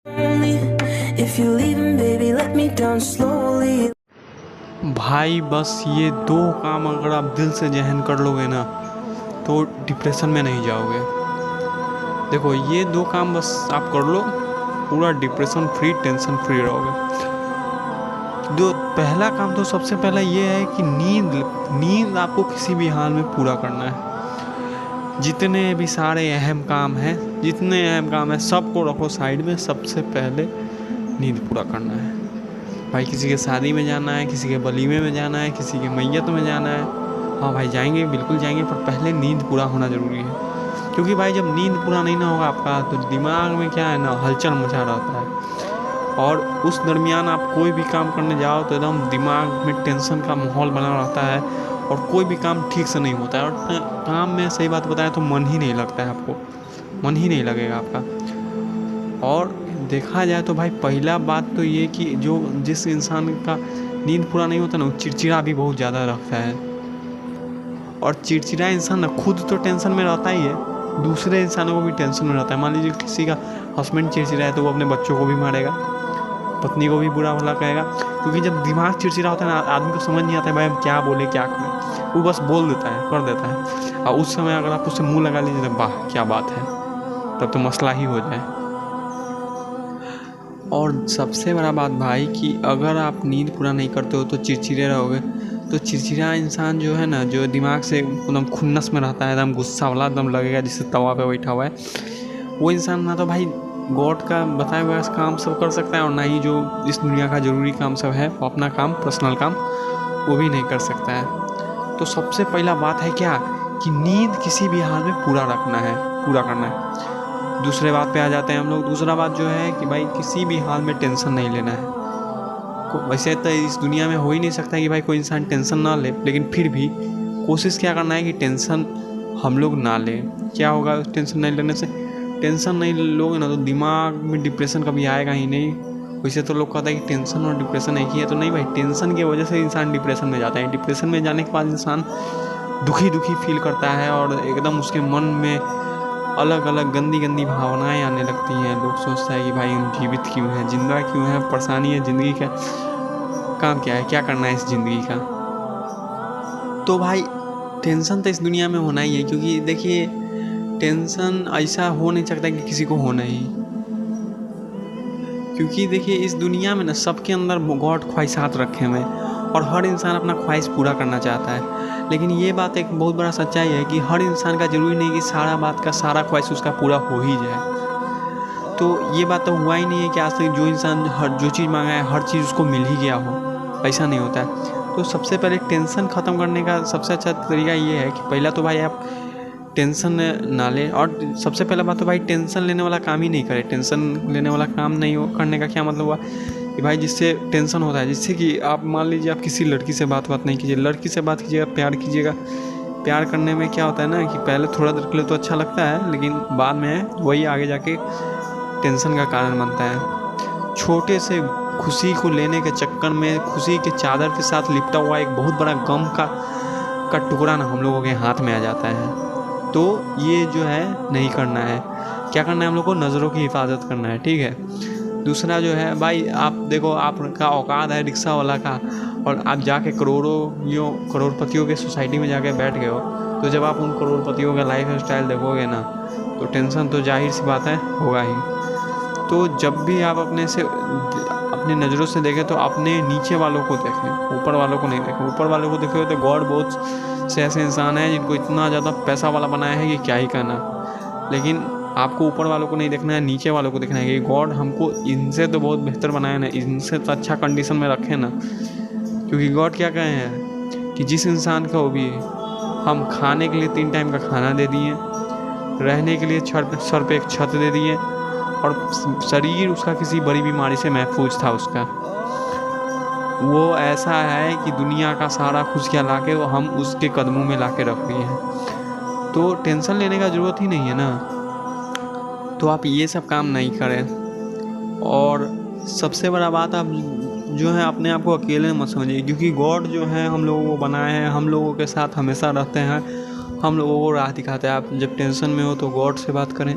If you're leaving, baby, let me down slowly. भाई बस ये 2 काम अगर आप दिल से ज़हन कर लोगे ना तो डिप्रेशन में नहीं जाओगे। देखो ये 2 काम बस आप कर लो, पूरा डिप्रेशन फ्री, टेंशन फ्री रहोगे। जो पहला काम तो सबसे पहला ये है कि नींद आपको किसी भी हाल में पूरा करना है। जितने भी सारे अहम काम हैं सबको रखो साइड में, सबसे पहले नींद पूरा करना है। भाई किसी के शादी में जाना है, किसी के वलीमे में जाना है, किसी के मैयत में जाना है, हाँ भाई जाएंगे, बिल्कुल जाएंगे, पर पहले नींद पूरा होना ज़रूरी है। क्योंकि भाई जब नींद पूरा नहीं ना होगा आपका तो दिमाग में क्या है ना, हलचल मचा रहता है, और उस दरमियान आप कोई भी काम करने जाओ तो एकदम दिमाग में टेंशन का माहौल बना रहता है और कोई भी काम ठीक से नहीं होता है। और काम में सही बात बताएं तो मन ही नहीं लगता है, आपको मन ही नहीं लगेगा आपका। और देखा जाए तो भाई पहला बात तो ये कि जिस इंसान का नींद पूरा नहीं होता ना, वो चिड़चिड़ा भी बहुत ज़्यादा रखता है। और चिड़चिड़ा इंसान ना खुद तो टेंशन में रहता ही है, दूसरे इंसानों को भी टेंशन में रहता है। मान लीजिए किसी का हस्बैंड चिड़चिड़ा है तो वो अपने बच्चों को भी मारेगा, पत्नी को भी बुरा भला कहेगा। क्योंकि जब दिमाग चिड़चिड़ा होता है ना, आदमी को समझ नहीं आता है भाई हम क्या बोले क्या करें, वो बस बोल देता है, कर देता है। और उस समय अगर आप उससे मुँह लगा लीजिए तो वाह क्या बात है, तब तो मसला ही हो जाए। और सबसे बड़ा बात भाई कि अगर आप नींद पूरा नहीं करते हो तो चिड़चिड़े रहोगे, तो चिड़चिड़ा इंसान जो है ना, जो दिमाग से एकदम खुन्नस में रहता है, एकदम गुस्सा वाला, एकदम लगेगा जिससे तवा पे बैठा हुआ है, वो इंसान ना तो भाई गॉड का बताया हुआ काम सब कर सकता है, और ना ही जो इस दुनिया का ज़रूरी काम सब है, वो अपना काम, पर्सनल काम, वो भी नहीं कर सकता है। तो सबसे पहला बात है क्या कि नींद किसी भी हाल में पूरा करना है। दूसरे बात पे आ जाते हैं हम लोग। दूसरा बात जो है कि भाई किसी भी हाल में टेंशन नहीं लेना है। वैसे तो इस दुनिया में हो ही नहीं सकता कि भाई कोई इंसान टेंशन ना ले, लेकिन फिर भी कोशिश क्या करना है कि टेंशन हम लोग ना लें। क्या होगा टेंशन नहीं लेने से? टेंशन नहीं लोगे ना तो दिमाग में डिप्रेशन कभी आएगा ही नहीं। वैसे तो लोग कहते हैं कि टेंशन और डिप्रेशन एक ही है, तो नहीं भाई, टेंशन की वजह से इंसान डिप्रेशन में जाता है। डिप्रेशन में जाने के बाद इंसान दुखी फील करता है और एकदम उसके मन में अलग अलग गंदी भावनाएं आने लगती हैं। लोग सोचता है कि भाई हम जीवित क्यों हैं, जिंदा क्यों हैं, परेशानी है ज़िंदगी का, काम क्या है, क्या करना है इस ज़िंदगी का। तो भाई टेंशन तो इस दुनिया में होना ही है, क्योंकि देखिए टेंशन ऐसा हो नहीं सकता कि किसी को होना ही, क्योंकि देखिए इस दुनिया में ना सबके अंदर गॉड ख्वाहिशात रखे हुए हैं और हर इंसान अपना ख्वाहिश पूरा करना चाहता है। लेकिन ये बात एक बहुत बड़ा सच्चाई है कि हर इंसान का ज़रूरी नहीं कि सारा ख्वाहिश उसका पूरा हो ही जाए। तो ये बात तो हुआ ही नहीं है कि आज तक जो इंसान जो चीज़ मांगा है हर चीज़ उसको मिल ही गया हो, ऐसा नहीं होता है। तो सबसे पहले टेंशन ख़त्म करने का सबसे अच्छा तरीका ये है कि पहला तो भाई आप टेंशन ना लें। और सबसे पहला बात तो भाई टेंशन लेने वाला काम ही नहीं करें। टेंशन लेने वाला काम नहीं करने का क्या मतलब हुआ कि भाई जिससे टेंशन होता है, जिससे कि आप मान लीजिए आप किसी लड़की से बात नहीं कीजिए, लड़की से बात कीजिएगा, प्यार कीजिएगा। प्यार करने में क्या होता है ना कि पहले थोड़ा देर के लिए तो अच्छा लगता है, लेकिन बाद में वही आगे जाके टेंशन का कारण बनता है। छोटे से खुशी को लेने के चक्कर में खुशी के चादर के साथ लिपटा हुआ एक बहुत बड़ा गम का टुकड़ा ना हम लोगों के हाथ में आ जाता है। तो ये जो है नहीं करना है। क्या करना है हम लोग को? नज़रों की हिफाजत करना है, ठीक है। दूसरा जो है भाई, आप देखो आपका औकात है रिक्शा वाला का और आप जाके करोड़पतियों के सोसाइटी में जाके बैठ गए हो, तो जब आप उन करोड़पतियों का लाइफ स्टाइल देखोगे ना तो टेंशन तो जाहिर सी बात है होगा ही। तो जब भी आप अपने नज़रों से देखें तो अपने नीचे वालों को देखें, ऊपर वालों को नहीं देखें। ऊपर वालों को देखे तो गॉड बहुत से ऐसे इंसान हैं जिनको इतना ज़्यादा पैसा वाला बनाया है कि क्या ही कहना। लेकिन आपको ऊपर वालों को नहीं देखना है, नीचे वालों को देखना है कि गॉड हमको इनसे तो बहुत बेहतर बनाया ना, इनसे तो अच्छा कंडीशन में रखे ना। क्योंकि गॉड क्या कहे हैं कि जिस इंसान को भी हम खाने के लिए 3 टाइम का खाना दे दिए, रहने के लिए सर पे एक छत दे दिए, और शरीर उसका किसी बड़ी बीमारी से महफूज था उसका, वो ऐसा है कि दुनिया का सारा खुशियाँ लाके वो हम उसके कदमों में लाके रख दिए हैं। तो टेंशन लेने का ज़रूरत ही नहीं है ना। तो आप ये सब काम नहीं करें। और सबसे बड़ा बात, आप जो है अपने आप को अकेले मत समझिए, क्योंकि गॉड जो है हम लोगों को बनाए हैं, हम लोगों के साथ हमेशा रहते हैं, हम लोगों को राह दिखाते हैं। आप जब टेंशन में हो तो गॉड से बात करें,